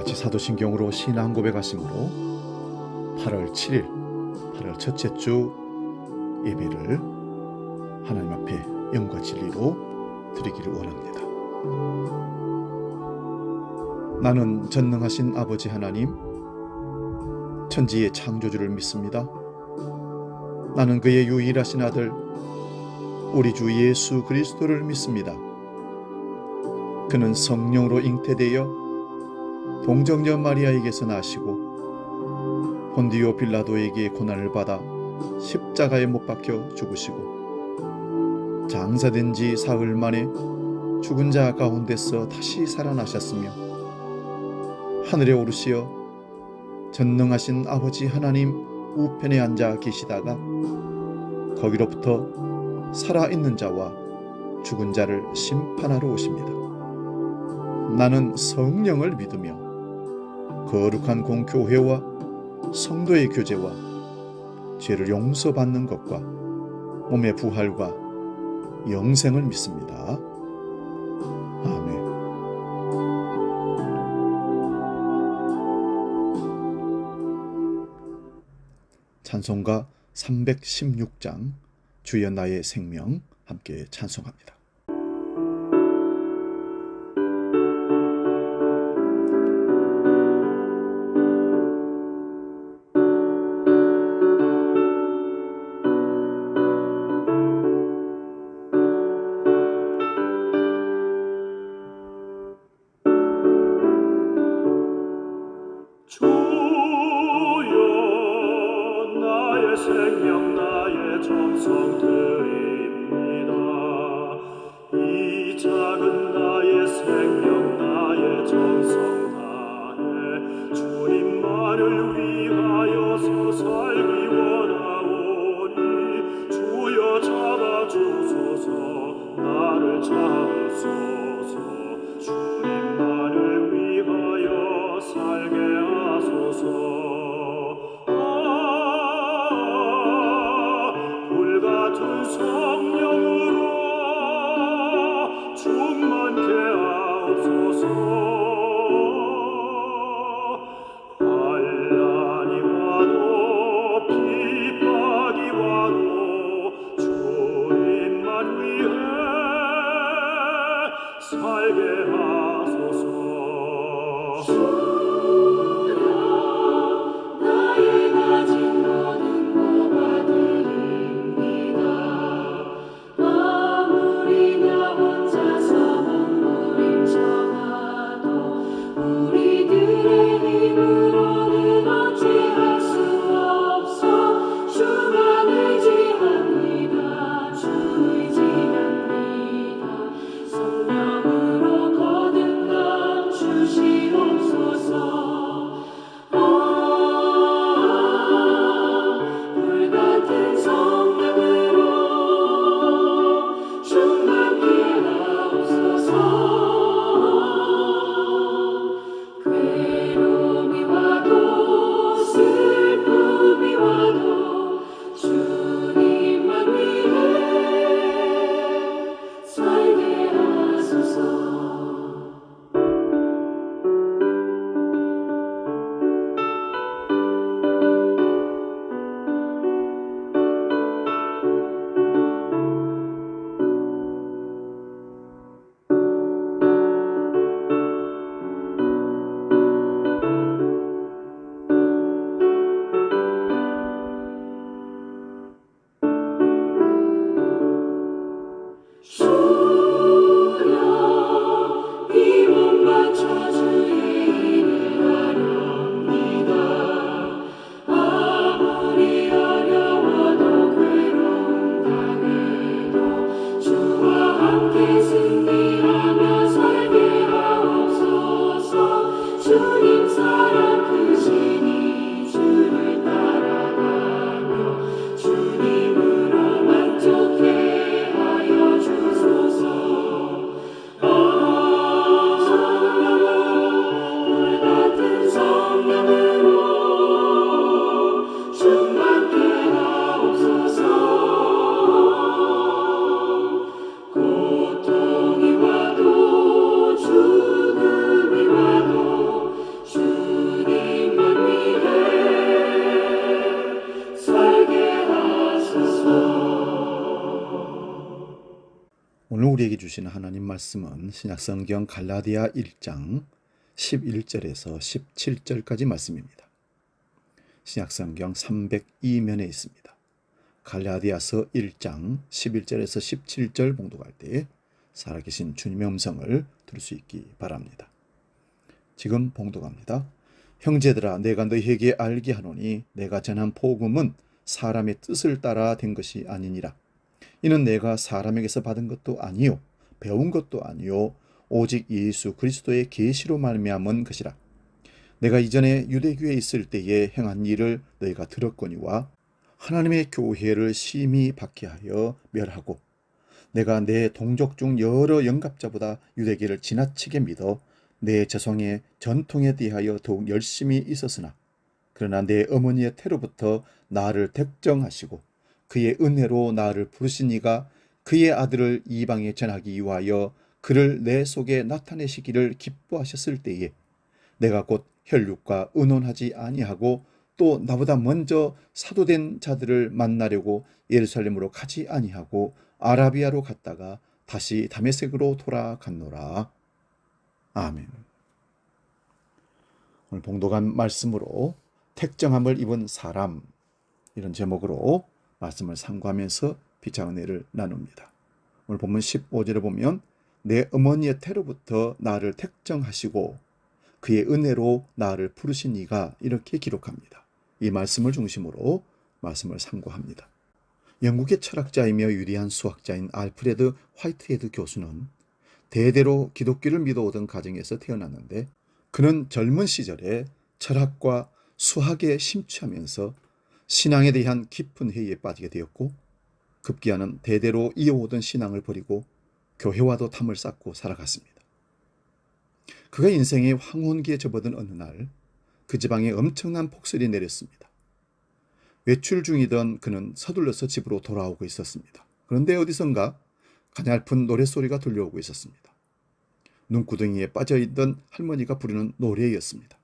같이 사도신경으로 신앙 고백하심으로 8월 7일 8월 첫째 주 예배를 하나님 앞에 영과 진리로 드리기를 원합니다. 나는 전능하신 아버지 하나님, 천지의 창조주를 믿습니다. 나는 그의 유일하신 아들 우리 주 예수 그리스도를 믿습니다. 그는 성령으로 잉태되어 동정녀 마리아에게서 나시고 본디오 빌라도에게 고난을 받아 십자가에 못 박혀 죽으시고 장사된 지 사흘 만에 죽은 자 가운데서 다시 살아나셨으며 하늘에 오르시어 전능하신 아버지 하나님 우편에 앉아 계시다가 거기로부터 살아있는 자와 죽은 자를 심판하러 오십니다. 나는 성령을 믿으며 거룩한 공교회와 성도의 교제와 죄를 용서받는 것과 몸의 부활과 영생을 믿습니다. 아멘. 찬송가 316장 주여 나의 생명 함께 찬송합니다. 생명 나의 정성 드립니다. 이 작은 나의 생명 나의 정성 다해 주님만을 위하여서 살기 원하오니 주여 잡아주소서 나를 잡으소서 주님만을 위하여 살게 하소서. 성령으로 충만케 하옵소서. 환난이 와도 핍박이 와도 주님만 위해 살게 하소서. 나의 가진 모든 모가 고통이 와도 죽음이 와도 우리에게 주시는 하나님 말씀은 신약성경 갈라디아 1장 11절에서 17절까지 말씀입니다. 신약성경 302면에 있습니다. 갈라디아서 1장 11절에서 17절 봉독할 때 살아계신 주님의 음성을 들을 수 있기 바랍니다. 지금 봉독합니다. 형제들아, 내가 너희에게 알게 하노니 내가 전한 복음은 사람의 뜻을 따라 된 것이 아니니라. 이는 내가 사람에게서 받은 것도 아니요 배운 것도 아니요 오직 예수 그리스도의 계시로 말미암은 것이라. 내가 이전에 유대교에 있을 때에 행한 일을 너희가 들었거니와 하나님의 교회를 심히 박해하여 멸하고 내가 내 동족 중 여러 영갑자보다 유대교를 지나치게 믿어 내 자손의 전통에 대하여 더욱 열심히 있었으나 그러나 내 어머니의 태로부터 나를 택정하시고 그의 은혜로 나를 부르신 이가 그의 아들을 이방에 전하기 위하여 그를 내 속에 나타내시기를 기뻐하셨을 때에 내가 곧 혈육과 의논하지 아니하고 또 나보다 먼저 사도된 자들을 만나려고 예루살렘으로 가지 아니하고 아라비아로 갔다가 다시 다메섹으로 돌아갔노라. 아멘. 오늘 봉독한 말씀으로 택정함을 입은 사람, 이런 제목으로 말씀을 상고하면서 피차 은혜를 나눕니다. 오늘 본문 15절에 보면 내 어머니의 태로부터 나를 택정하시고 그의 은혜로 나를 부르신 이가, 이렇게 기록합니다. 이 말씀을 중심으로 말씀을 상고합니다. 영국의 철학자이며 유리한 수학자인 알프레드 화이트헤드 교수는 대대로 기독교를 믿어오던 가정에서 태어났는데 그는 젊은 시절에 철학과 수학에 심취하면서 신앙에 대한 깊은 회의에 빠지게 되었고 급기야는 대대로 이어오던 신앙을 버리고 교회와도 탐을 쌓고 살아갔습니다. 그가 인생의 황혼기에 접어든 어느 날 그 지방에 엄청난 폭설이 내렸습니다. 외출 중이던 그는 서둘러서 집으로 돌아오고 있었습니다. 그런데 어디선가 가냘픈 노랫소리가 들려오고 있었습니다. 눈구덩이에 빠져있던 할머니가 부르는 노래였습니다.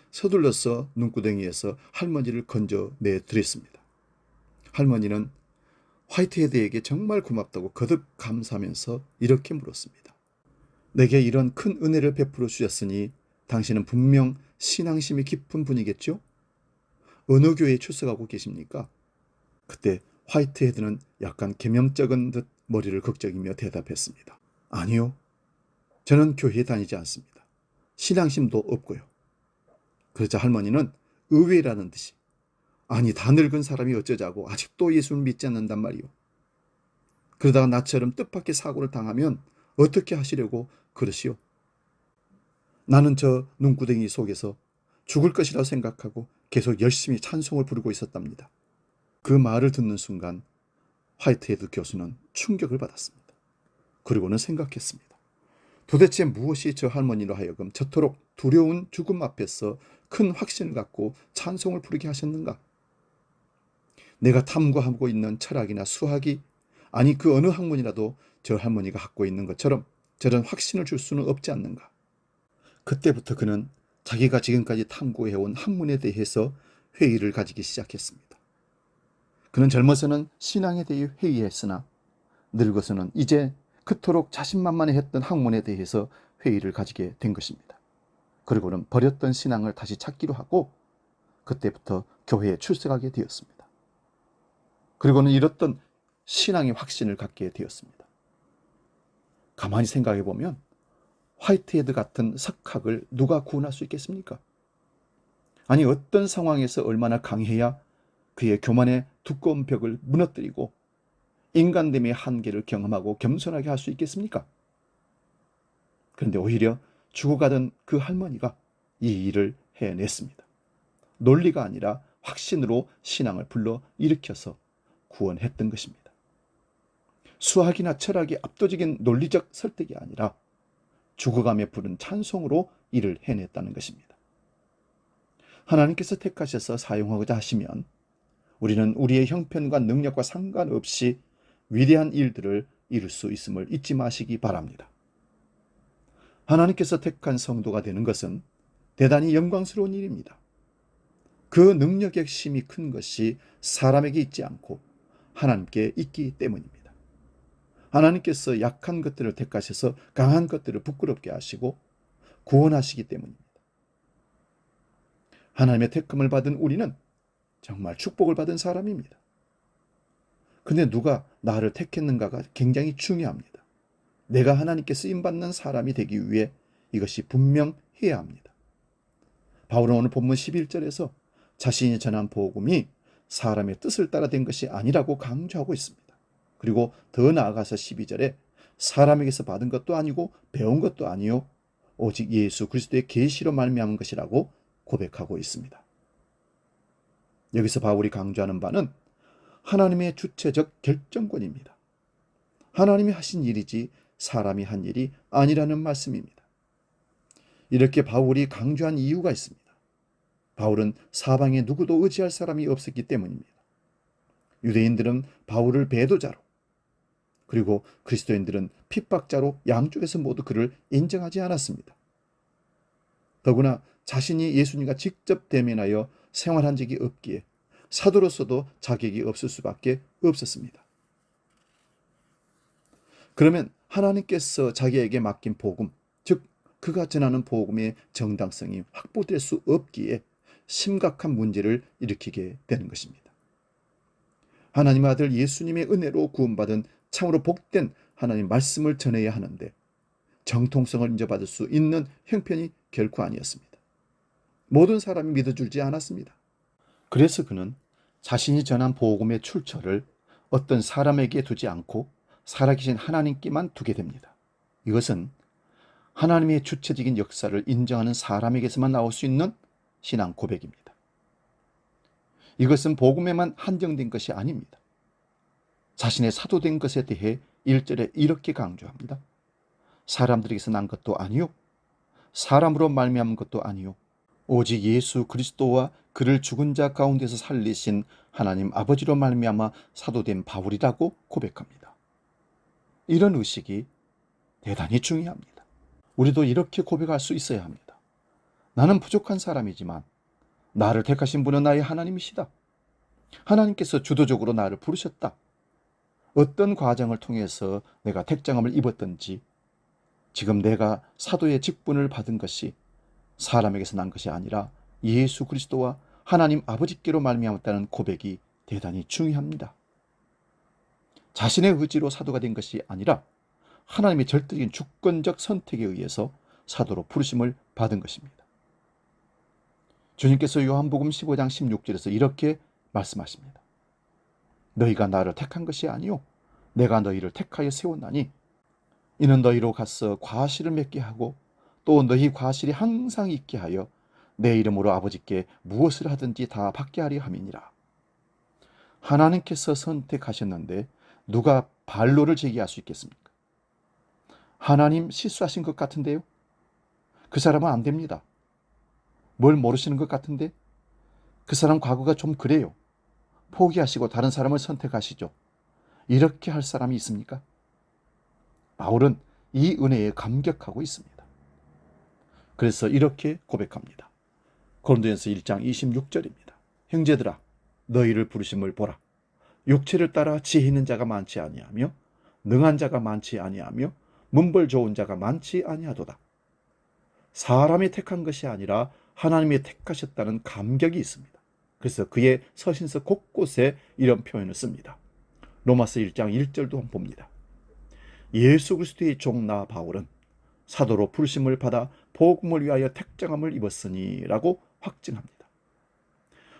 서둘러서 눈구덩이에서 할머니를 건져내드렸습니다. 할머니는 화이트헤드에게 정말 고맙다고 거듭 감사하면서 이렇게 물었습니다. 내게 이런 큰 은혜를 베풀어 주셨으니 당신은 분명 신앙심이 깊은 분이겠죠? 어느 교회에 출석하고 계십니까? 그때 화이트헤드는 약간 개명쩍은 듯 머리를 극적이며 대답했습니다. 아니요, 저는 교회에 다니지 않습니다. 신앙심도 없고요. 그러자 할머니는 의외라는 듯이, 아니 다 늙은 사람이 어쩌자고 아직도 예수를 믿지 않는단 말이오. 그러다가 나처럼 뜻밖의 사고를 당하면 어떻게 하시려고 그러시오? 나는 저 눈구덩이 속에서 죽을 것이라고 생각하고 계속 열심히 찬송을 부르고 있었답니다. 그 말을 듣는 순간 화이트헤드 교수는 충격을 받았습니다. 그리고는 생각했습니다. 도대체 무엇이 저 할머니로 하여금 저토록 두려운 죽음 앞에서 큰 확신을 갖고 찬송을 부르게 하셨는가? 내가 탐구하고 있는 철학이나 수학이, 아니 그 어느 학문이라도 저 할머니가 갖고 있는 것처럼 저런 확신을 줄 수는 없지 않는가? 그때부터 그는 자기가 지금까지 탐구해온 학문에 대해서 회의를 가지기 시작했습니다. 그는 젊어서는 신앙에 대해 회의했으나 늙어서는 이제 그토록 자신만만해했던 학문에 대해서 회의를 가지게 된 것입니다. 그리고는 버렸던 신앙을 다시 찾기로 하고 그때부터 교회에 출석하게 되었습니다. 그리고는 잃었던 신앙의 확신을 갖게 되었습니다. 가만히 생각해 보면 화이트헤드 같은 석학을 누가 구원할 수 있겠습니까? 아니 어떤 상황에서 얼마나 강해야 그의 교만의 두꺼운 벽을 무너뜨리고 인간됨의 한계를 경험하고 겸손하게 할 수 있겠습니까? 그런데 오히려 죽어가던 그 할머니가 이 일을 해냈습니다. 논리가 아니라 확신으로 신앙을 불러 일으켜서 구원했던 것입니다. 수학이나 철학이 압도적인 논리적 설득이 아니라 죽어가며 부른 찬송으로 이를 해냈다는 것입니다. 하나님께서 택하셔서 사용하고자 하시면 우리는 우리의 형편과 능력과 상관없이 위대한 일들을 이룰 수 있음을 잊지 마시기 바랍니다. 하나님께서 택한 성도가 되는 것은 대단히 영광스러운 일입니다. 그 능력의 핵심이 큰 것이 사람에게 있지 않고 하나님께 있기 때문입니다. 하나님께서 약한 것들을 택하셔서 강한 것들을 부끄럽게 하시고 구원하시기 때문입니다. 하나님의 택함을 받은 우리는 정말 축복을 받은 사람입니다. 근데 누가 나를 택했는가가 굉장히 중요합니다. 내가 하나님께 쓰임받는 사람이 되기 위해 이것이 분명해야 합니다. 바울은 오늘 본문 11절에서 자신이 전한 복음이 사람의 뜻을 따라 된 것이 아니라고 강조하고 있습니다. 그리고 더 나아가서 12절에 사람에게서 받은 것도 아니고 배운 것도 아니요 오직 예수 그리스도의 계시로 말미암은 것이라고 고백하고 있습니다. 여기서 바울이 강조하는 바는 하나님의 주체적 결정권입니다. 하나님이 하신 일이지 사람이 한 일이 아니라는 말씀입니다. 이렇게 바울이 강조한 이유가 있습니다. 바울은 사방에 누구도 의지할 사람이 없었기 때문입니다. 유대인들은 바울을 배도자로, 그리고 그리스도인들은 핍박자로 양쪽에서 모두 그를 인정하지 않았습니다. 더구나 자신이 예수님과 직접 대면하여 생활한 적이 없기에 사도로서도 자격이 없을 수밖에 없었습니다. 그러면 하나님께서 자기에게 맡긴 복음, 즉 그가 전하는 복음의 정당성이 확보될 수 없기에 심각한 문제를 일으키게 되는 것입니다. 하나님의 아들 예수님의 은혜로 구원받은 참으로 복된 하나님 말씀을 전해야 하는데 정통성을 인정받을 수 있는 형편이 결코 아니었습니다. 모든 사람이 믿어주지 않았습니다. 그래서 그는 자신이 전한 복음의 출처를 어떤 사람에게 두지 않고 살아계신 하나님께만 두게 됩니다. 이것은 하나님의 주체적인 역사를 인정하는 사람에게서만 나올 수 있는 신앙 고백입니다. 이것은 복음에만 한정된 것이 아닙니다. 자신의 사도된 것에 대해 1절에 이렇게 강조합니다. 사람들에게서 난 것도 아니요 사람으로 말미암은 것도 아니요 오직 예수 그리스도와 그를 죽은 자 가운데서 살리신 하나님 아버지로 말미암아 사도된 바울이라고 고백합니다. 이런 의식이 대단히 중요합니다. 우리도 이렇게 고백할 수 있어야 합니다. 나는 부족한 사람이지만 나를 택하신 분은 나의 하나님이시다. 하나님께서 주도적으로 나를 부르셨다. 어떤 과정을 통해서 내가 택정함을 입었든지 지금 내가 사도의 직분을 받은 것이 사람에게서 난 것이 아니라 예수 그리스도와 하나님 아버지께로 말미암았다는 고백이 대단히 중요합니다. 자신의 의지로 사도가 된 것이 아니라 하나님의 절대적인 주권적 선택에 의해서 사도로 부르심을 받은 것입니다. 주님께서 요한복음 15장 16절에서 이렇게 말씀하십니다. 너희가 나를 택한 것이 아니요 내가 너희를 택하여 세웠나니 이는 너희로 가서 과실을 맺게 하고 또 너희 과실이 항상 있게 하여 내 이름으로 아버지께 무엇을 하든지 다 받게 하려 함이니라. 하나님께서 선택하셨는데 누가 반론을 제기할 수 있겠습니까? 하나님 실수하신 것 같은데요? 그 사람은 안 됩니다. 뭘 모르시는 것 같은데? 그 사람 과거가 좀 그래요. 포기하시고 다른 사람을 선택하시죠. 이렇게 할 사람이 있습니까? 바울은 이 은혜에 감격하고 있습니다. 그래서 이렇게 고백합니다. 고린도전서 1장 26절입니다. 형제들아 너희를 부르심을 보라. 육체를 따라 지혜 있는 자가 많지 아니하며 능한 자가 많지 아니하며 문벌 좋은 자가 많지 아니하도다. 사람이 택한 것이 아니라 하나님이 택하셨다는 감격이 있습니다. 그래서 그의 서신서 곳곳에 이런 표현을 씁니다. 로마서 1장 1절도 한번 봅니다. 예수 그리스도의 종 나 바울은 사도로 부르심을 받아 복음을 위하여 택정함을 입었으니 라고 확증합니다.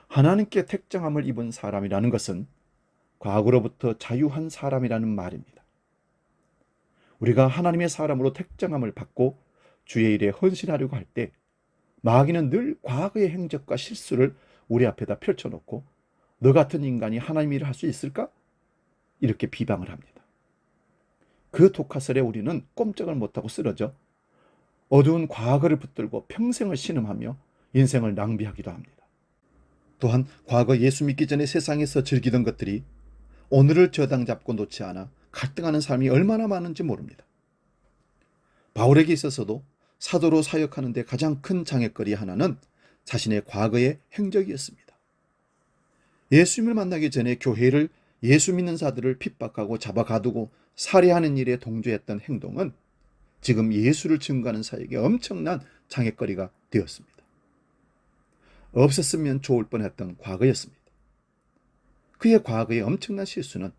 하나님께 택정함을 입은 사람이라는 것은 과거로부터 자유한 사람이라는 말입니다. 우리가 하나님의 사람으로 택정함을 받고 주의 일에 헌신하려고 할 때 마귀는 늘 과거의 행적과 실수를 우리 앞에다 펼쳐놓고 너 같은 인간이 하나님 일을 할 수 있을까? 이렇게 비방을 합니다. 그 독화설에 우리는 꼼짝을 못하고 쓰러져 어두운 과거를 붙들고 평생을 신음하며 인생을 낭비하기도 합니다. 또한 과거 예수 믿기 전에 세상에서 즐기던 것들이 오늘을 저당 잡고 놓지 않아 갈등하는 사람이 얼마나 많은지 모릅니다. 바울에게 있어서도 사도로 사역하는 데 가장 큰 장애거리 하나는 자신의 과거의 행적이었습니다. 예수님을 만나기 전에 교회를 예수 믿는 자들을 핍박하고 잡아가두고 살해하는 일에 동조했던 행동은 지금 예수를 증거하는 사에게 엄청난 장애거리가 되었습니다. 없었으면 좋을 뻔했던 과거였습니다. 그의 과거의 엄청난 실수는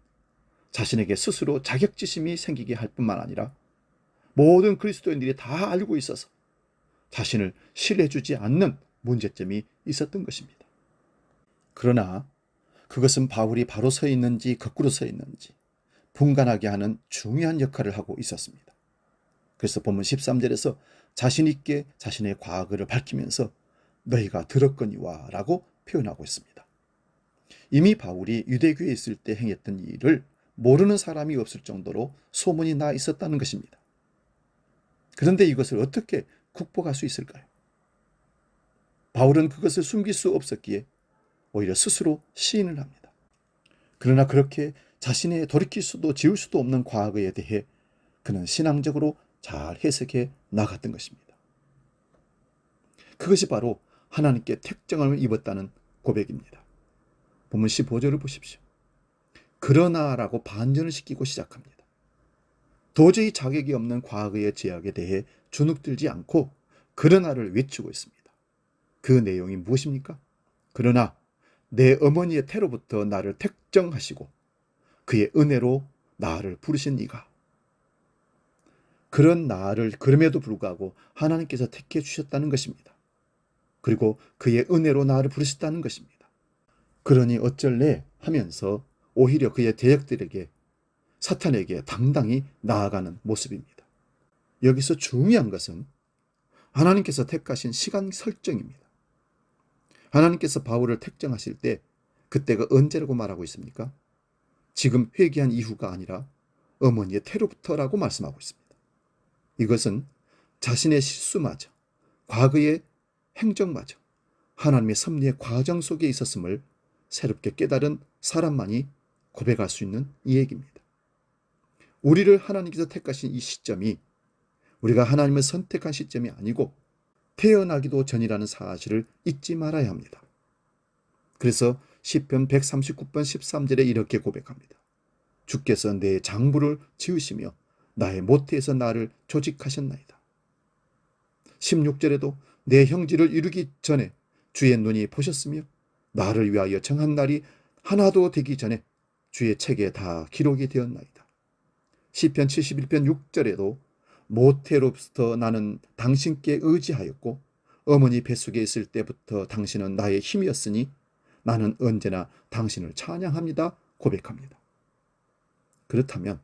자신에게 스스로 자격지심이 생기게 할 뿐만 아니라 모든 그리스도인들이 다 알고 있어서 자신을 신뢰해주지 않는 문제점이 있었던 것입니다. 그러나 그것은 바울이 바로 서 있는지 거꾸로 서 있는지 분간하게 하는 중요한 역할을 하고 있었습니다. 그래서 본문 13절에서 자신 있게 자신의 과거를 밝히면서 너희가 들었거니와 라고 표현하고 있습니다. 이미 바울이 유대교에 있을 때 행했던 일을 모르는 사람이 없을 정도로 소문이 나 있었다는 것입니다. 그런데 이것을 어떻게 극복할 수 있을까요? 바울은 그것을 숨길 수 없었기에 오히려 스스로 시인을 합니다. 그러나 그렇게 자신의 돌이킬 수도 지울 수도 없는 과거에 대해 그는 신앙적으로 잘 해석해 나갔던 것입니다. 그것이 바로 하나님께 택정을 입었다는 고백입니다. 본문 15절을 보십시오. 그러나라고 반전을 시키고 시작합니다. 도저히 자격이 없는 과거의 죄악에 대해 주눅들지 않고 그러나를 외치고 있습니다. 그 내용이 무엇입니까? 그러나 내 어머니의 태로부터 나를 택정하시고 그의 은혜로 나를 부르신 이가, 그런 나를 그럼에도 불구하고 하나님께서 택해 주셨다는 것입니다. 그리고 그의 은혜로 나를 부르셨다는 것입니다. 그러니 어쩔래 하면서 오히려 그의 대적들에게, 사탄에게 당당히 나아가는 모습입니다. 여기서 중요한 것은 하나님께서 택하신 시간 설정입니다. 하나님께서 바울을 택정하실 때 그때가 언제라고 말하고 있습니까? 지금 회개한 이후가 아니라 어머니의 태로부터라고 말씀하고 있습니다. 이것은 자신의 실수마저, 과거의 행적마저 하나님의 섭리의 과정 속에 있었음을 새롭게 깨달은 사람만이 고백할 수 있는 이 얘기입니다. 우리를 하나님께서 택하신 이 시점이 우리가 하나님을 선택한 시점이 아니고 태어나기도 전이라는 사실을 잊지 말아야 합니다. 그래서 시편 139편 13절에 이렇게 고백합니다. 주께서 내 장부를 지으시며 나의 모태에서 나를 조직하셨나이다. 16절에도 내 형질을 이루기 전에 주의 눈이 보셨으며 나를 위하여 정한 날이 하나도 되기 전에 주의 책에 다 기록이 되었나이다. 시편 71편 6절에도 모태로부터 나는 당신께 의지하였고 어머니 뱃속에 있을 때부터 당신은 나의 힘이었으니 나는 언제나 당신을 찬양합니다. 고백합니다. 그렇다면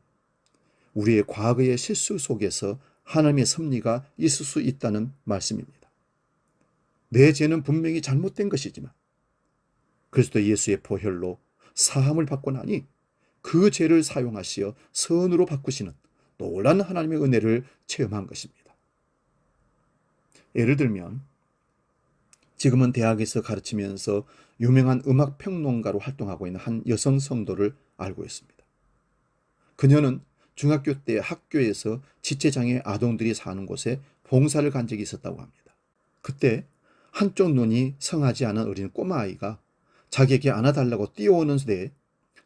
우리의 과거의 실수 속에서 하나님의 섭리가 있을 수 있다는 말씀입니다. 내 죄는 분명히 잘못된 것이지만 그리스도 예수의 보혈로 사함을 받고 나니 그 죄를 사용하시어 선으로 바꾸시는 놀라운 하나님의 은혜를 체험한 것입니다. 예를 들면 지금은 대학에서 가르치면서 유명한 음악 평론가로 활동하고 있는 한 여성 성도를 알고 있습니다. 그녀는 중학교 때 학교에서 지체장애 아동들이 사는 곳에 봉사를 간 적이 있었다고 합니다. 그때 한쪽 눈이 성하지 않은 어린 꼬마아이가 자기에게 안아달라고 뛰어오는 데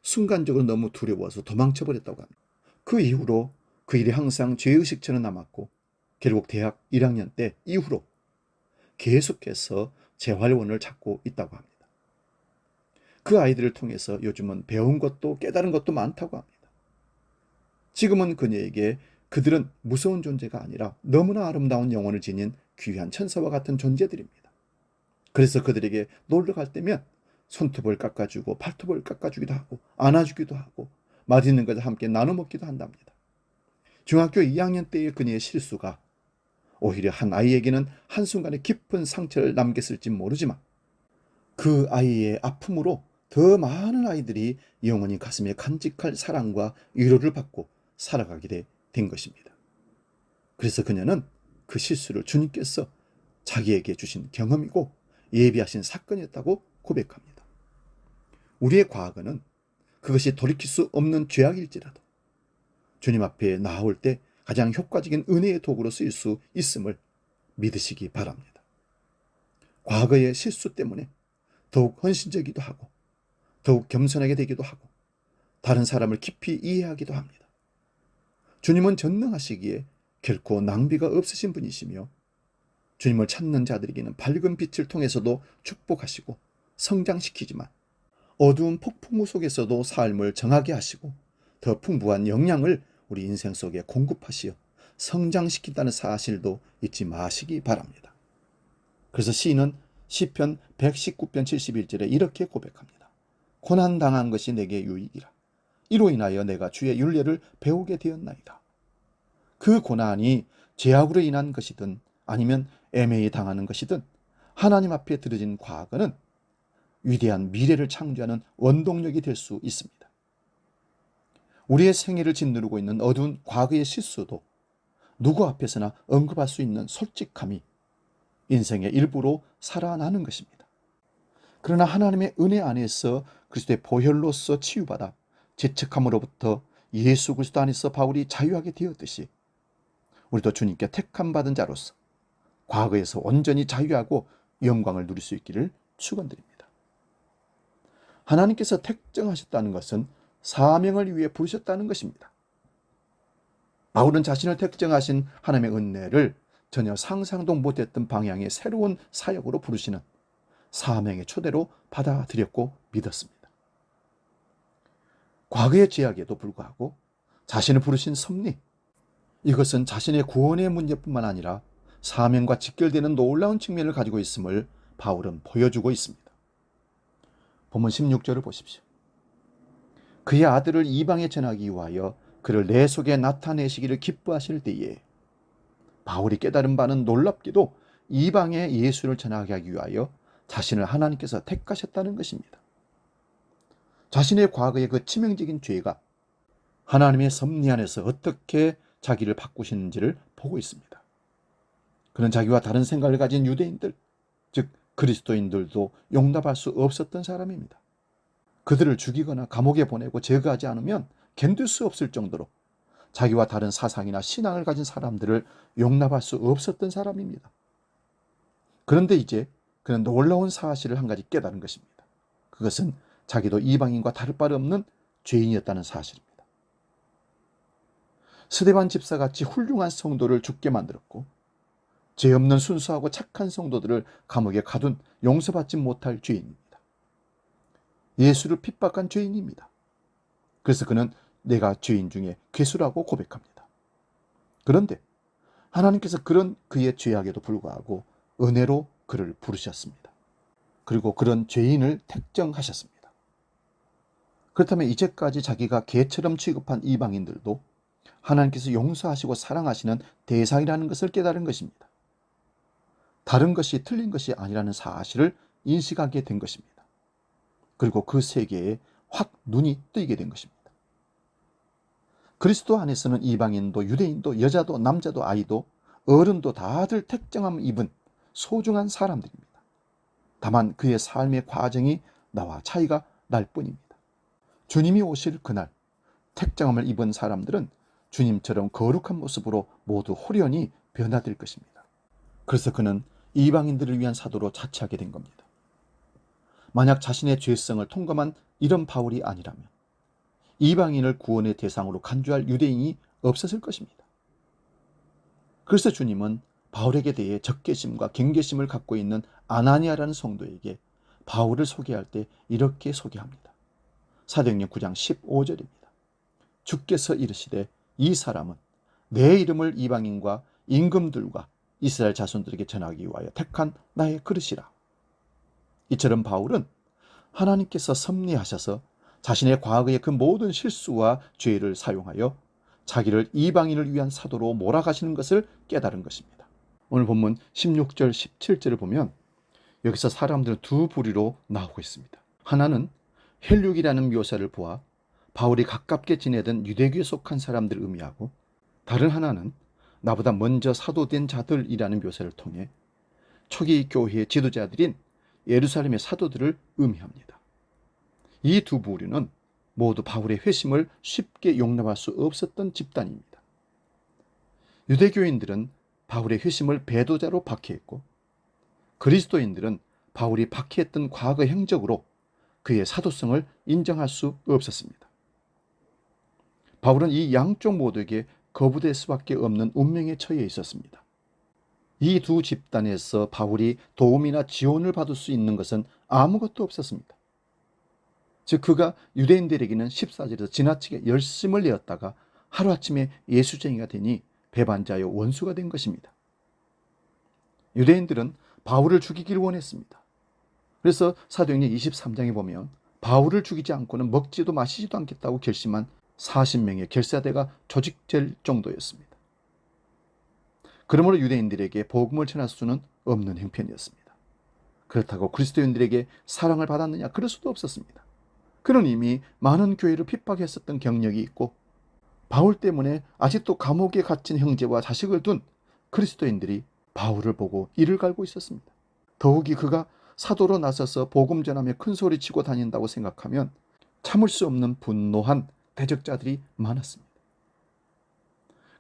순간적으로 너무 두려워서 도망쳐버렸다고 합니다. 그 이후로 그 일이 항상 죄의식처럼 남았고 결국 대학 1학년 때 이후로 계속해서 재활원을 찾고 있다고 합니다. 그 아이들을 통해서 요즘은 배운 것도 깨달은 것도 많다고 합니다. 지금은 그녀에게 그들은 무서운 존재가 아니라 너무나 아름다운 영혼을 지닌 귀한 천사와 같은 존재들입니다. 그래서 그들에게 놀러 갈 때면 손톱을 깎아주고 발톱을 깎아주기도 하고 안아주기도 하고 맛있는 것을 함께 나눠 먹기도 한답니다. 중학교 2학년 때의 그녀의 실수가 오히려 한 아이에게는 한순간에 깊은 상처를 남겼을지 모르지만 그 아이의 아픔으로 더 많은 아이들이 영원히 가슴에 간직할 사랑과 위로를 받고 살아가게 된 것입니다. 그래서 그녀는 그 실수를 주님께서 자기에게 주신 경험이고 예비하신 사건이었다고 고백합니다. 우리의 과거는 그것이 돌이킬 수 없는 죄악일지라도 주님 앞에 나올 때 가장 효과적인 은혜의 도구로 쓰일 수 있음을 믿으시기 바랍니다. 과거의 실수 때문에 더욱 헌신적이기도 하고 더욱 겸손하게 되기도 하고 다른 사람을 깊이 이해하기도 합니다. 주님은 전능하시기에 결코 낭비가 없으신 분이시며 주님을 찾는 자들에게는 밝은 빛을 통해서도 축복하시고 성장시키지만 어두운 폭풍우 속에서도 삶을 정하게 하시고 더 풍부한 영양을 우리 인생 속에 공급하시어 성장시킨다는 사실도 잊지 마시기 바랍니다. 그래서 시인은 시편 119편 71절에 이렇게 고백합니다. 고난당한 것이 내게 유익이라. 이로 인하여 내가 주의 율례를 배우게 되었나이다. 그 고난이 죄악으로 인한 것이든 아니면 애매히 당하는 것이든 하나님 앞에 들어진 과거는 위대한 미래를 창조하는 원동력이 될 수 있습니다. 우리의 생애를 짓누르고 있는 어두운 과거의 실수도 누구 앞에서나 언급할 수 있는 솔직함이 인생의 일부로 살아나는 것입니다. 그러나 하나님의 은혜 안에서 그리스도의 보혈로서 치유받아 죄책함으로부터 예수 그리스도 안에서 바울이 자유하게 되었듯이 우리도 주님께 택함 받은 자로서 과거에서 온전히 자유하고 영광을 누릴 수 있기를 축원드립니다. 하나님께서 택정하셨다는 것은 사명을 위해 부르셨다는 것입니다. 바울은 자신을 택정하신 하나님의 은혜를 전혀 상상도 못했던 방향의 새로운 사역으로 부르시는 사명의 초대로 받아들였고 믿었습니다. 과거의 죄악에도 불구하고 자신을 부르신 섭리, 이것은 자신의 구원의 문제뿐만 아니라 사명과 직결되는 놀라운 측면을 가지고 있음을 바울은 보여주고 있습니다. 본문 16절을 보십시오. 그의 아들을 이방에 전하기 위하여 그를 내 속에 나타내시기를 기뻐하실 때에 바울이 깨달은 바는 놀랍게도 이방에 예수를 전하게 하기 위하여 자신을 하나님께서 택하셨다는 것입니다. 자신의 과거의 그 치명적인 죄가 하나님의 섭리 안에서 어떻게 자기를 바꾸시는지를 보고 있습니다. 그는 자기와 다른 생각을 가진 유대인들, 즉 그리스도인들도 용납할 수 없었던 사람입니다. 그들을 죽이거나 감옥에 보내고 제거하지 않으면 견딜 수 없을 정도로 자기와 다른 사상이나 신앙을 가진 사람들을 용납할 수 없었던 사람입니다. 그런데 이제 그는 놀라운 사실을 한 가지 깨달은 것입니다. 그것은 자기도 이방인과 다를 바 없는 죄인이었다는 사실입니다. 스데반 집사같이 훌륭한 성도를 죽게 만들었고 죄 없는 순수하고 착한 성도들을 감옥에 가둔 용서받지 못할 죄인입니다. 예수를 핍박한 죄인입니다. 그래서 그는 내가 죄인 중에 괴수라고 고백합니다. 그런데 하나님께서 그런 그의 죄악에도 불구하고 은혜로 그를 부르셨습니다. 그리고 그런 죄인을 택정하셨습니다. 그렇다면 이제까지 자기가 개처럼 취급한 이방인들도 하나님께서 용서하시고 사랑하시는 대상이라는 것을 깨달은 것입니다. 다른 것이 틀린 것이 아니라는 사실을 인식하게 된 것입니다. 그리고 그 세계에 확 눈이 뜨이게 된 것입니다. 그리스도 안에서는 이방인도 유대인도 여자도 남자도 아이도 어른도 다들 택정함 입은 소중한 사람들입니다. 다만 그의 삶의 과정이 나와 차이가 날 뿐입니다. 주님이 오실 그날 택정함을 입은 사람들은 주님처럼 거룩한 모습으로 모두 홀연히 변화될 것입니다. 그래서 그는 이방인들을 위한 사도로 자처하게 된 겁니다. 만약 자신의 죄성을 통감한 이런 바울이 아니라면 이방인을 구원의 대상으로 간주할 유대인이 없었을 것입니다. 그래서 주님은 바울에게 대해 적개심과 경계심을 갖고 있는 아나니아라는 성도에게 바울을 소개할 때 이렇게 소개합니다. 사도행전 9장 15절입니다. 주께서 이르시되 이 사람은 내 이름을 이방인과 임금들과 이스라엘 자손들에게 전하기 위하여 택한 나의 그릇이라. 이처럼 바울은 하나님께서 섭리하셔서 자신의 과거의 그 모든 실수와 죄를 사용하여 자기를 이방인을 위한 사도로 몰아가시는 것을 깨달은 것입니다. 오늘 본문 16절 17절을 보면 여기서 사람들은 두 부류로 나오고 있습니다. 하나는 헬륙이라는 묘사를 보아 바울이 가깝게 지내던 유대교에 속한 사람들을 의미하고, 다른 하나는 나보다 먼저 사도된 자들이라는 묘사를 통해 초기 교회의 지도자들인 예루살렘의 사도들을 의미합니다. 이 두 부류는 모두 바울의 회심을 쉽게 용납할 수 없었던 집단입니다. 유대교인들은 바울의 회심을 배도자로 박해했고, 그리스도인들은 바울이 박해했던 과거 행적으로 그의 사도성을 인정할 수 없었습니다. 바울은 이 양쪽 모두에게 거부될 수밖에 없는 운명에 처해 있었습니다. 이 두 집단에서 바울이 도움이나 지원을 받을 수 있는 것은 아무것도 없었습니다. 즉 그가 유대인들에게는 14절에서 지나치게 열심을 내었다가 하루아침에 예수쟁이가 되니 배반자여 원수가 된 것입니다. 유대인들은 바울을 죽이기를 원했습니다. 그래서 사도행전 23장에 보면 바울을 죽이지 않고는 먹지도 마시지도 않겠다고 결심한 40명의 결사대가 조직될 정도였습니다. 그러므로 유대인들에게 복음을 전할 수는 없는 형편이었습니다. 그렇다고 그리스도인들에게 사랑을 받았느냐? 그럴 수도 없었습니다. 그는 이미 많은 교회를 핍박했었던 경력이 있고 바울 때문에 아직도 감옥에 갇힌 형제와 자식을 둔 그리스도인들이 바울을 보고 이를 갈고 있었습니다. 더욱이 그가 사도로 나서서 복음 전하며 큰 소리치고 다닌다고 생각하면 참을 수 없는 분노한 대적자들이 많았습니다.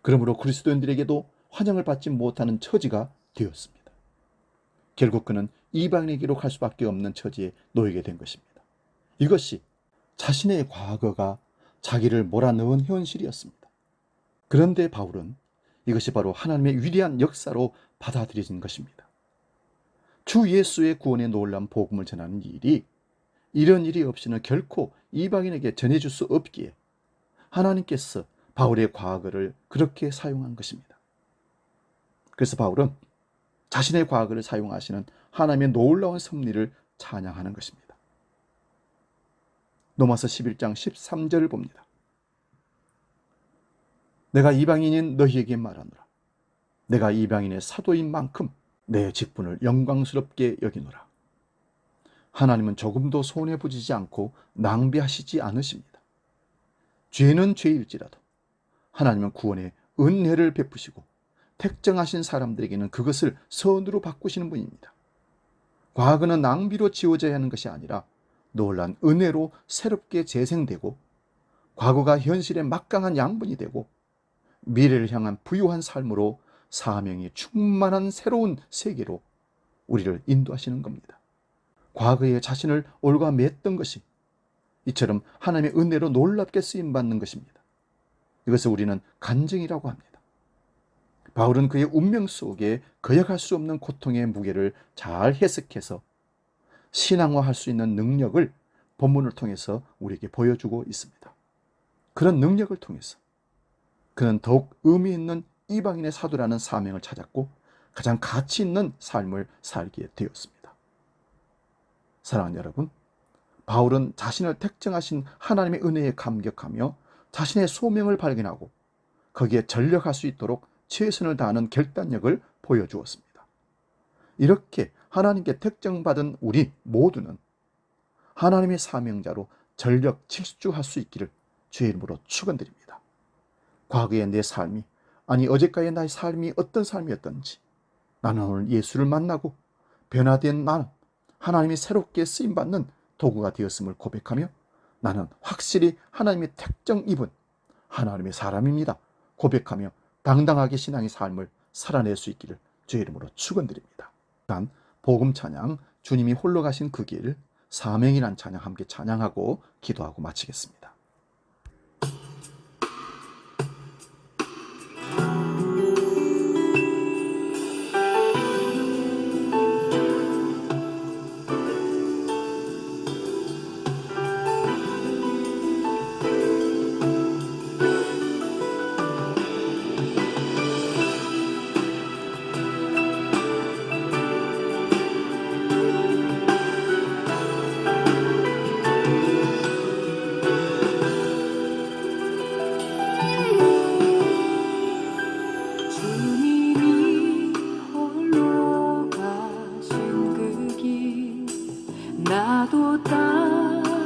그러므로 그리스도인들에게도 환영을 받지 못하는 처지가 되었습니다. 결국 그는 이방인에게로 갈 수밖에 없는 처지에 놓이게 된 것입니다. 이것이 자신의 과거가 자기를 몰아넣은 현실이었습니다. 그런데 바울은 이것이 바로 하나님의 위대한 역사로 받아들여진 것입니다. 주 예수의 구원의 놀라운 복음을 전하는 일이 이런 일이 없이는 결코 이방인에게 전해줄 수 없기에 하나님께서 바울의 과거를 그렇게 사용한 것입니다. 그래서 바울은 자신의 과거를 사용하시는 하나님의 놀라운 섭리를 찬양하는 것입니다. 로마서 11장 13절을 봅니다. 내가 이방인인 너희에게 말하노라. 내가 이방인의 사도인 만큼 내 직분을 영광스럽게 여기노라. 하나님은 조금도 손해부지지 않고 낭비하시지 않으십니다. 죄는 죄일지라도 하나님은 구원의 은혜를 베푸시고 택정하신 사람들에게는 그것을 선으로 바꾸시는 분입니다. 과거는 낭비로 지워져야 하는 것이 아니라 놀란 은혜로 새롭게 재생되고 과거가 현실의 막강한 양분이 되고 미래를 향한 부유한 삶으로 사명이 충만한 새로운 세계로 우리를 인도하시는 겁니다. 과거에 자신을 올가맸던 것이 이처럼 하나님의 은혜로 놀랍게 쓰임받는 것입니다. 이것을 우리는 간증이라고 합니다. 바울은 그의 운명 속에 거역할 수 없는 고통의 무게를 잘 해석해서 신앙화할 수 있는 능력을 본문을 통해서 우리에게 보여주고 있습니다. 그런 능력을 통해서 그는 더욱 의미 있는 이방인의 사도라는 사명을 찾았고 가장 가치 있는 삶을 살게 되었습니다. 사랑하는 여러분, 바울은 자신을 택정하신 하나님의 은혜에 감격하며 자신의 소명을 발견하고 거기에 전력할 수 있도록 최선을 다하는 결단력을 보여주었습니다. 이렇게 하나님께 택정받은 우리 모두는 하나님의 사명자로 전력 질주할 수 있기를 주의 이름으로 축원드립니다. 과거의 내 삶이 아니 어제까지의 나의 삶이 어떤 삶이었던지 나는 오늘 예수를 만나고 변화된 나는 하나님이 새롭게 쓰임받는 도구가 되었음을 고백하며 나는 확실히 하나님의 택정 입은 하나님의 사람입니다 고백하며 당당하게 신앙의 삶을 살아낼 수 있기를 주의 이름으로 축원드립니다. 복음 찬양, 주님이 홀로 가신 그 길, 사명이란 찬양 함께 찬양하고 기도하고 마치겠습니다. 나도 따라가오.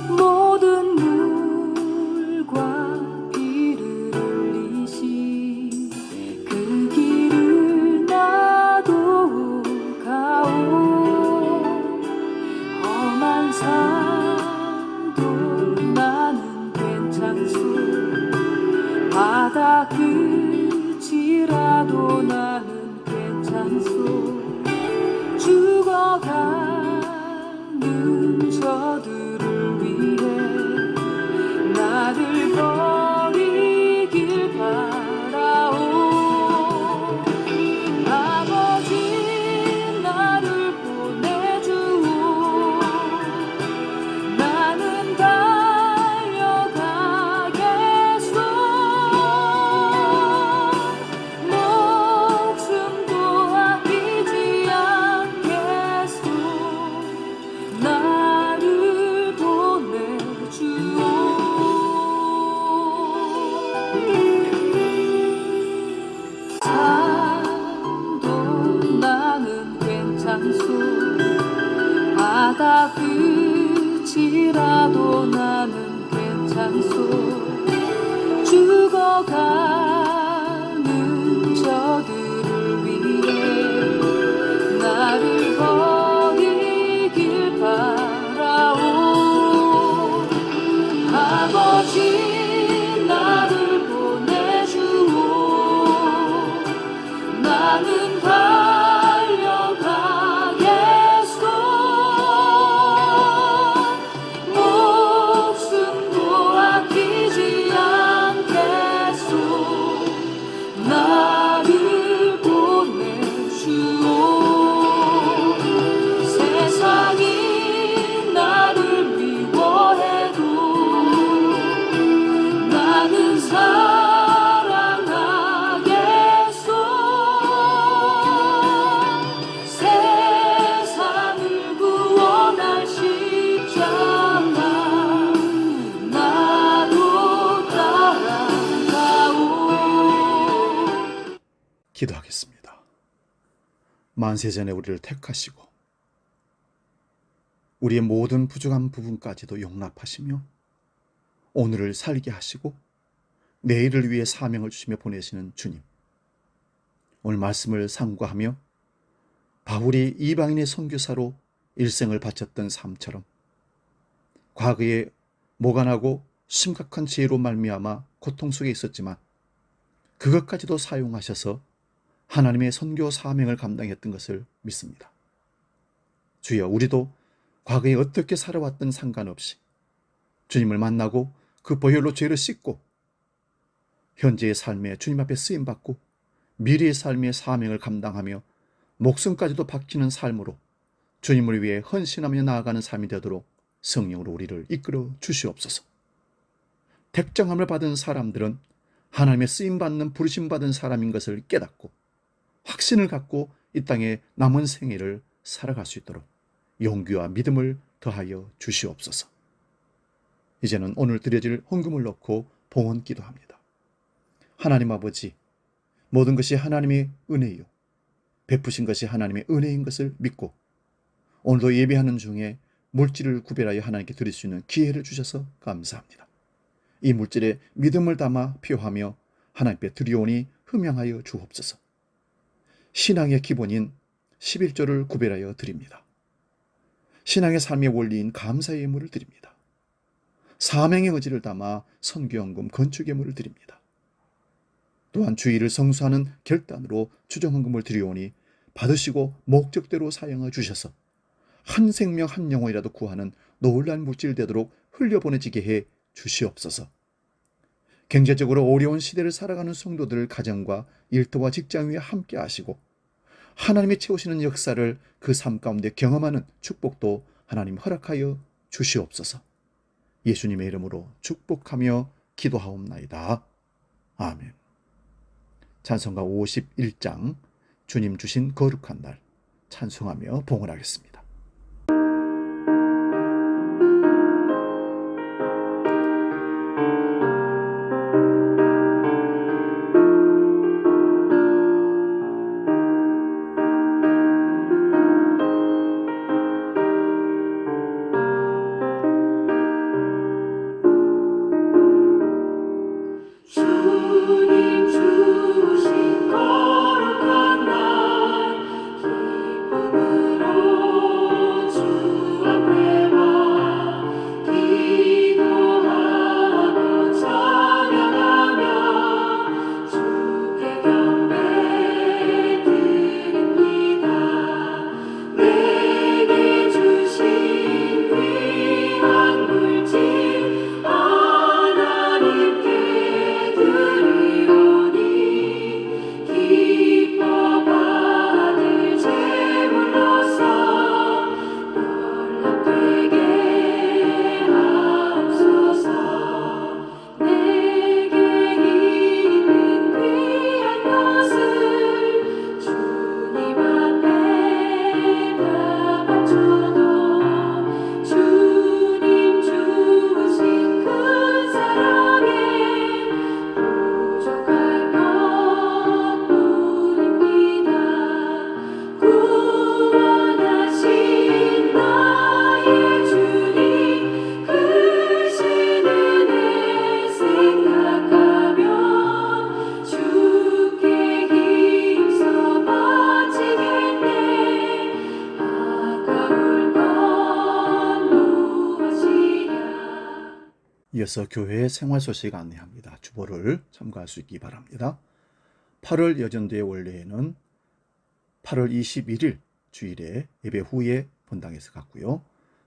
모든 물과 비를 흘리신 그 길을 나도 가오. 험한 산도 나는 괜찮소. 바다 끝이라도 나는 괜찮소. 바다 끝이라도 나는 괜찮소. 죽어가는 저들을 위해 나를 버리길 바라오. 아버지 나를 보내주오. 나는 달려가겠소. 목숨도 아끼지 않겠소. 나를 보내주오. 세상이 나를 미워해도 나는 사랑하겠소. 세상을 구원할 십자가 나도 따라가오. 기도하겠습니다. 만세전에 우리를 택하시고 우리의 모든 부족한 부분까지도 용납하시며 오늘을 살게 하시고 내일을 위해 사명을 주시며 보내시는 주님, 오늘 말씀을 상고하며 바울이 이방인의 선교사로 일생을 바쳤던 삶처럼 과거에 모간하고 심각한 죄로 말미암아 고통 속에 있었지만 그것까지도 사용하셔서 하나님의 선교 사명을 감당했던 것을 믿습니다. 주여, 우리도 과거에 어떻게 살아왔든 상관없이 주님을 만나고 그 보혈로 죄를 씻고 현재의 삶에 주님 앞에 쓰임받고 미래의 삶의 사명을 감당하며 목숨까지도 바치는 삶으로 주님을 위해 헌신하며 나아가는 삶이 되도록 성령으로 우리를 이끌어 주시옵소서. 택정함을 받은 사람들은 하나님의 쓰임받는 부르심받은 사람인 것을 깨닫고 확신을 갖고 이 땅의 남은 생애를 살아갈 수 있도록 용기와 믿음을 더하여 주시옵소서. 이제는 오늘 드려질 헌금을 넣고 봉헌 기도합니다. 하나님 아버지, 모든 것이 하나님의 은혜요 베푸신 것이 하나님의 은혜인 것을 믿고 오늘도 예배하는 중에 물질을 구별하여 하나님께 드릴 수 있는 기회를 주셔서 감사합니다. 이 물질에 믿음을 담아 표하며 하나님께 드리오니 흠양하여 주옵소서. 신앙의 기본인 11조를 구별하여 드립니다. 신앙의 삶의 원리인 감사의 예물을 드립니다. 사명의 의지를 담아 선교헌금 건축예물을 드립니다. 또한 주의를 성수하는 결단으로 추정헌금을 드리오니 받으시고 목적대로 사용해 주셔서 한 생명 한 영혼이라도 구하는 놀라운 물질 되도록 흘려보내지게 해 주시옵소서. 경제적으로 어려운 시대를 살아가는 성도들 가정과 일터와 직장 위에 함께 하시고 하나님이 채우시는 역사를 그 삶 가운데 경험하는 축복도 하나님 허락하여 주시옵소서. 예수님의 이름으로 축복하며 기도하옵나이다. 아멘. 찬송가 51장 주님 주신 거룩한 날 찬송하며 봉헌하겠습니다. 주님 주신 거룩한 날 기쁨으로 이어서 교회 생활 소식 안내합니다. 주보를 참고할 수 있기 바랍니다. 8월 여전도의 원래에는 8월 21일 주일에 예배 후에 본당에서 갔고요.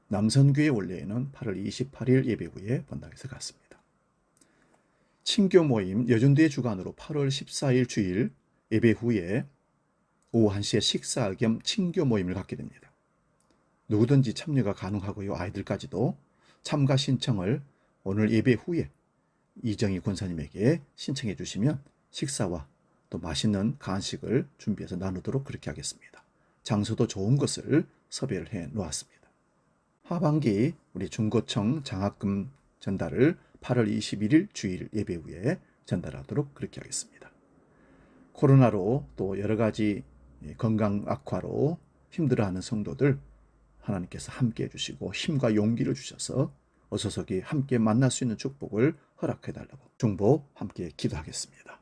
남선교회 원래에는 8월 28일 예배 후에 본당에서 갔습니다. 친교 모임 여전도의 주관으로 8월 14일 주일 예배 후에 오후 1시에 식사 겸 친교 모임을 갖게 됩니다. 누구든지 참여가 가능하고요. 아이들까지도 참가 신청을 오늘 예배 후에 이정희 권사님에게 신청해 주시면 식사와 또 맛있는 간식을 준비해서 나누도록 그렇게 하겠습니다. 장소도 좋은 것을 섭외를 해 놓았습니다. 하반기 우리 중고청 장학금 전달을 8월 21일 주일 예배 후에 전달하도록 그렇게 하겠습니다. 코로나로 또 여러 가지 건강 악화로 힘들어하는 성도들 하나님께서 함께 해주시고 힘과 용기를 주셔서 어서서기 함께 만날 수 있는 축복을 허락해달라고 중보 함께 기도하겠습니다.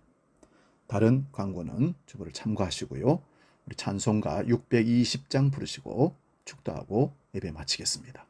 다른 광고는 주보를 참고하시고요. 우리 찬송가 620장 부르시고 축도하고 예배 마치겠습니다.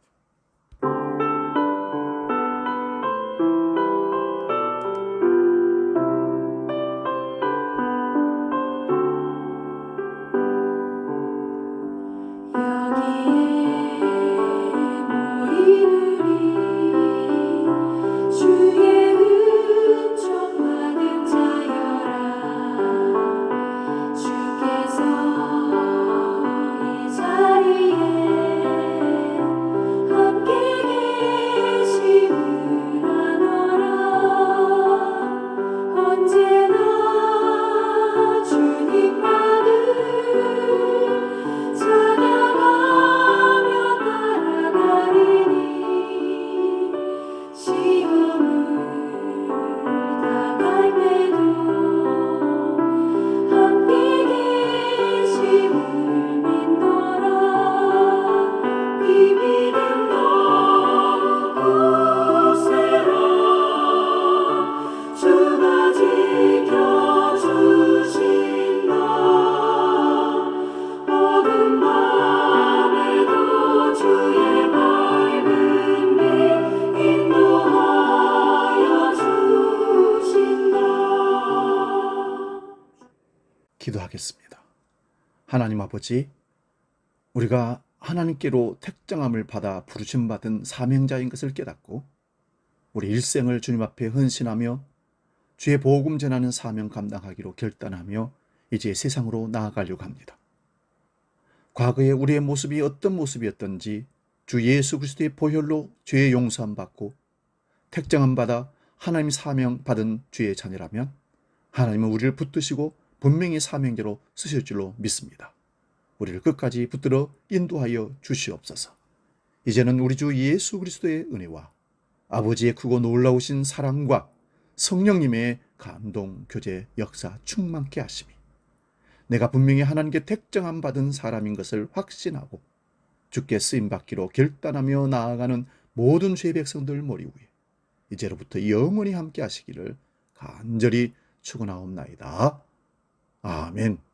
기도하겠습니다. 하나님 아버지, 우리가 하나님께로 택정함을 받아 부르심받은 사명자인 것을 깨닫고 우리 일생을 주님 앞에 헌신하며 주의 복음 전하는 사명 감당하기로 결단하며 이제 세상으로 나아가려고 합니다. 과거에 우리의 모습이 어떤 모습이었던지 주 예수 그리스도의 보혈로 죄의 용서함 받고 택정함 받아 하나님 사명 받은 주의 자녀라면 하나님은 우리를 붙드시고 분명히 사명자로 쓰실 줄로 믿습니다. 우리를 끝까지 붙들어 인도하여 주시옵소서. 이제는 우리 주 예수 그리스도의 은혜와 아버지의 크고 놀라우신 사랑과 성령님의 감동, 교제, 역사 충만케 하심이 내가 분명히 하나님께 택정함 받은 사람인 것을 확신하고 주께 쓰임받기로 결단하며 나아가는 모든 죄 백성들 머리 위에 이제로부터 영원히 함께 하시기를 간절히 축원하옵나이다. 아멘.